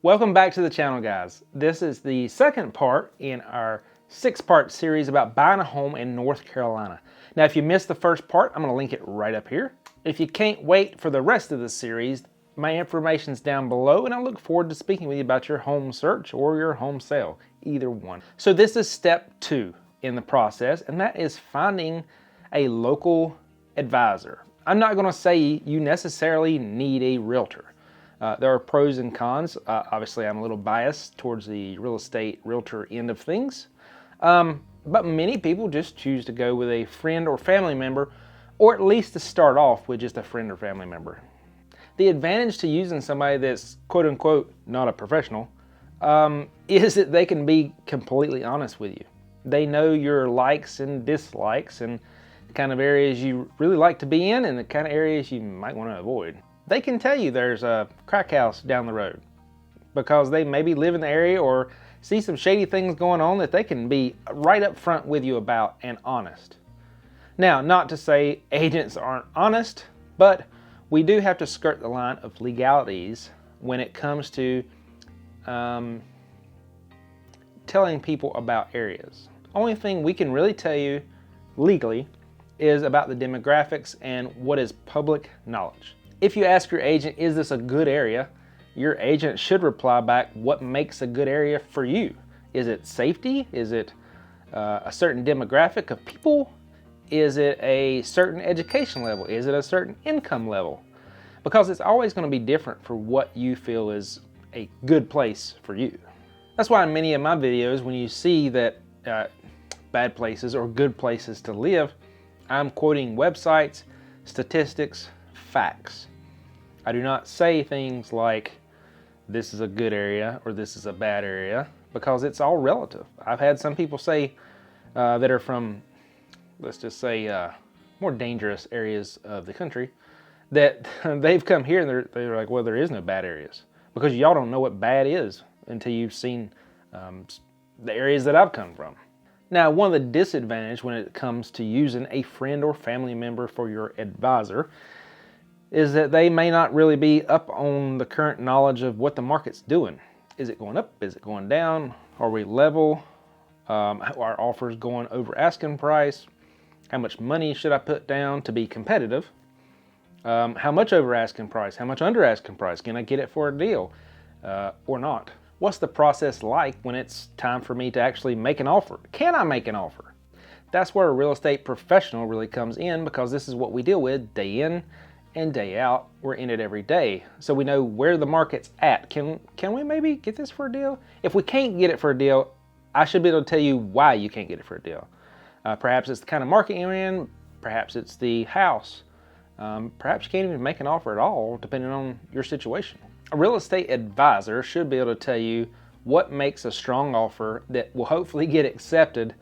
Welcome back to the channel, guys. This is the second part in our 6-part series about buying a home in North Carolina. Now, if you missed the first part, I'm going to link it right up here. If you can't wait for the rest of the series, my information's down below, and I look forward to speaking with you about your home search or your home sale, either one. So this is step 2 in the process, and that is finding a local advisor. I'm not going to say you necessarily need a realtor. There are pros and cons. Obviously, I'm a little biased towards the real estate realtor end of things. But many people just choose to go with a friend or family member, or at least to start off with just a friend or family member. The advantage to using somebody that's quote-unquote not a professional is that they can be completely honest with you. They know your likes and dislikes and the kind of areas you really like to be in and the kind of areas you might want to avoid. They can tell you there's a crack house down the road because they maybe live in the area or see some shady things going on that they can be right up front with you about and honest. Now, not to say agents aren't honest, but we do have to skirt the line of legalities when it comes to telling people about areas. Only thing we can really tell you legally is about the demographics and what is public knowledge. If you ask your agent, is this a good area? Your agent should reply back, what makes a good area for you? Is it safety? Is it a certain demographic of people? Is it a certain education level? Is it a certain income level? Because it's always going to be different for what you feel is a good place for you. That's why in many of my videos, when you see that bad places or good places to live, I'm quoting websites, statistics, facts. I do not say things like this is a good area or this is a bad area because it's all relative. I've had some people say that are from, let's just say, more dangerous areas of the country that they've come here and they're like, well, there is no bad areas because y'all don't know what bad is until you've seen the areas that I've come from. Now, one of the disadvantages when it comes to using a friend or family member for your advisor is that they may not really be up on the current knowledge of what the market's doing. Is it going up? Is it going down? Are we level? Are offers going over asking price? How much money should I put down to be competitive? How much over asking price? How much under asking price? Can I get it for a deal or not? What's the process like when it's time for me to actually make an offer? Can I make an offer? That's where a real estate professional really comes in because this is what we deal with day in and day out. We're in it every day. So we know where the market's at. Can we maybe get this for a deal? If we can't get it for a deal, I should be able to tell you why you can't get it for a deal. Perhaps it's the kind of market you're in. Perhaps it's the house. Perhaps you can't even make an offer at all depending on your situation. A real estate advisor should be able to tell you what makes a strong offer that will hopefully get accepted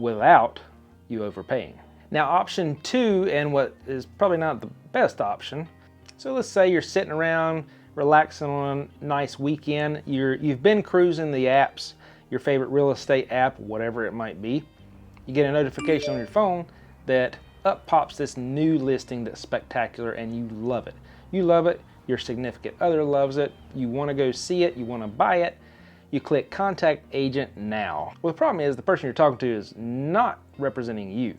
without you overpaying. Now, option 2, and what is probably not the best option, so let's say you're sitting around relaxing on a nice weekend, you've been cruising the apps, your favorite real estate app, whatever it might be, you get a notification on your phone that up pops this new listing that's spectacular and you love it. You love it. Your significant other loves it, you want to go see it, you want to buy it, you click contact agent now. Well, the problem is the person you're talking to is not representing you.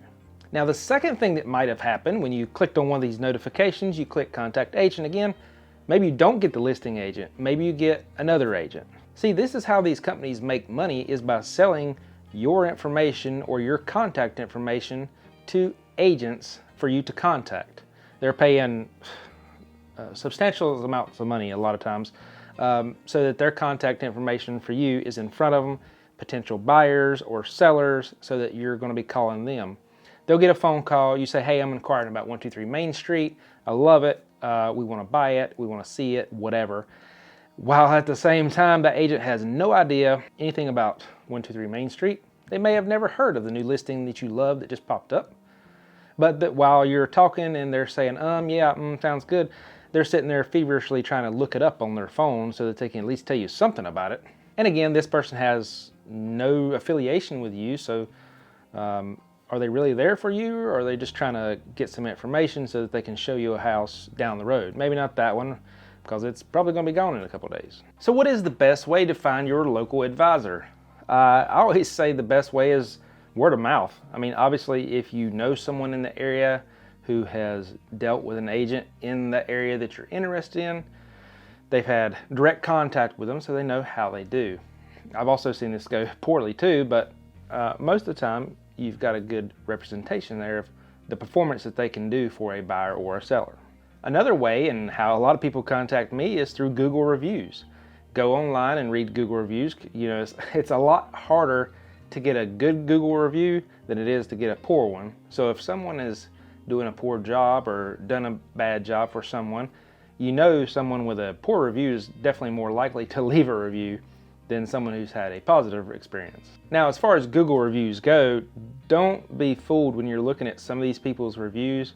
Now, the second thing that might have happened when you clicked on one of these notifications, you click contact agent again, maybe you don't get the listing agent, maybe you get another agent. See, this is how these companies make money, is by selling your information or your contact information to agents for you to contact. They're paying substantial amounts of money a lot of times so that their contact information for you is in front of them, potential buyers or sellers, so that you're going to be calling them. They'll get a phone call, you say, hey, I'm inquiring about 123 Main Street, I love it, we want to buy it, we want to see it, whatever. While at the same time, the agent has no idea anything about 123 Main Street. They may have never heard of the new listing that you love that just popped up. But that while you're talking and they're saying, sounds good, they're sitting there feverishly trying to look it up on their phone so that they can at least tell you something about it. And again, this person has no affiliation with you, so are they really there for you, or are they just trying to get some information so that they can show you a house down the road? Maybe not that one, because it's probably going to be gone in a couple days. So what is the best way to find your local advisor? I always say the best way is word of mouth. I mean, obviously, if you know someone in the area who has dealt with an agent in the area that you're interested in, they've had direct contact with them, so they know how they do. I've also seen this go poorly too, but most of the time, you've got a good representation there of the performance that they can do for a buyer or a seller. Another way, and how a lot of people contact me, is through Google reviews. Go online and read Google reviews. You know, it's a lot harder to get a good Google review than it is to get a poor one. So if someone is doing a poor job or done a bad job for someone, you know someone with a poor review is definitely more likely to leave a review than someone who's had a positive experience. Now, as far as Google reviews go, don't be fooled when you're looking at some of these people's reviews.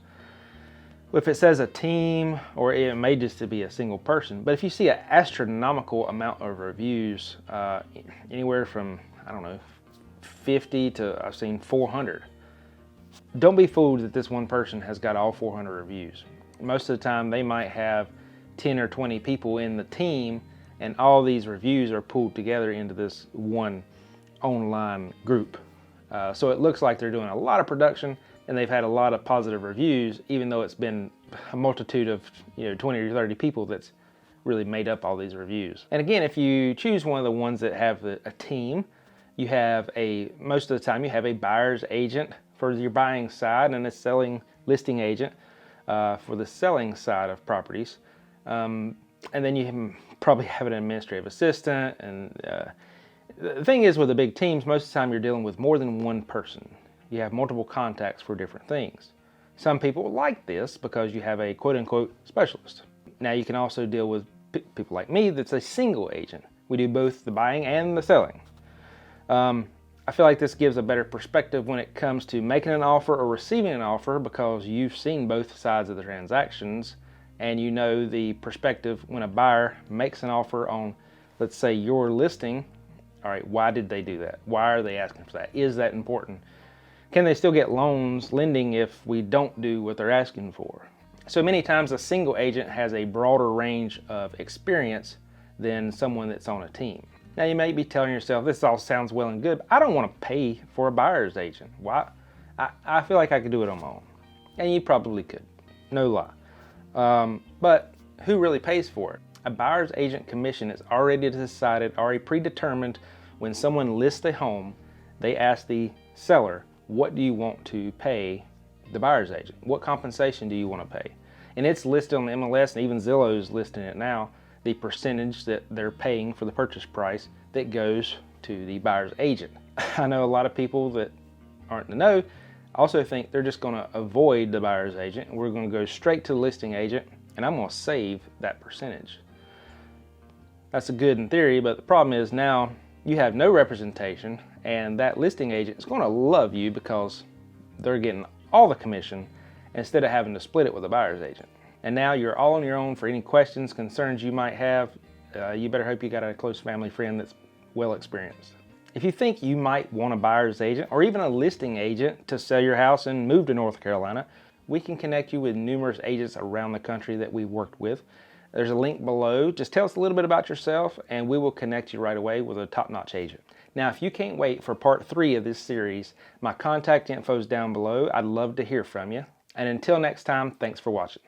If it says a team, or it may just be a single person, but if you see an astronomical amount of reviews, anywhere from, I don't know, 50 to I've seen 400, don't be fooled that this one person has got all 400 reviews. Most of the time they might have 10 or 20 people in the team, and all these reviews are pulled together into this one online group. So it looks like they're doing a lot of production and they've had a lot of positive reviews, even though it's been a multitude of 20 or 30 people that's really made up all these reviews. And again, if you choose one of the ones that have a team, you have most of the time you have a buyer's agent for your buying side and a listing agent for the selling side of properties. And then you probably have an administrative assistant. And the thing is, with the big teams, most of the time you're dealing with more than one person. You have multiple contacts for different things. Some people like this because you have a quote-unquote specialist. Now you can also deal with people like me that's a single agent. We do both the buying and the selling. I feel like this gives a better perspective when it comes to making an offer or receiving an offer, because you've seen both sides of the transactions and you know the perspective when a buyer makes an offer on, let's say, your listing. All right, why did they do that? Why are they asking for that? Is that important? Can they still get lending if we don't do what they're asking for? So many times a single agent has a broader range of experience than someone that's on a team. Now you may be telling yourself, this all sounds well and good, but I don't want to pay for a buyer's agent. Why? I feel like I could do it on my own. And you probably could, no lie. But who really pays for it? A buyer's agent commission is already decided, already predetermined. When someone lists a home, they ask the seller, what do you want to pay the buyer's agent? What compensation do you want to pay? And it's listed on the MLS, and even Zillow is listing it now, the percentage that they're paying for the purchase price that goes to the buyer's agent. I know a lot of people that aren't in the know also think they're just going to avoid the buyer's agent and we're going to go straight to the listing agent and I'm going to save that percentage. That's a good in theory, but the problem is now you have no representation and that listing agent is going to love you because they're getting all the commission instead of having to split it with a buyer's agent. And now you're all on your own for any questions, concerns you might have. You better hope you got a close family friend that's well experienced. If you think you might want a buyer's agent or even a listing agent to sell your house and move to North Carolina, we can connect you with numerous agents around the country that we've worked with. There's a link below. Just tell us a little bit about yourself and we will connect you right away with a top-notch agent. Now, if you can't wait for part 3 of this series, my contact info is down below. I'd love to hear from you. And until next time, thanks for watching.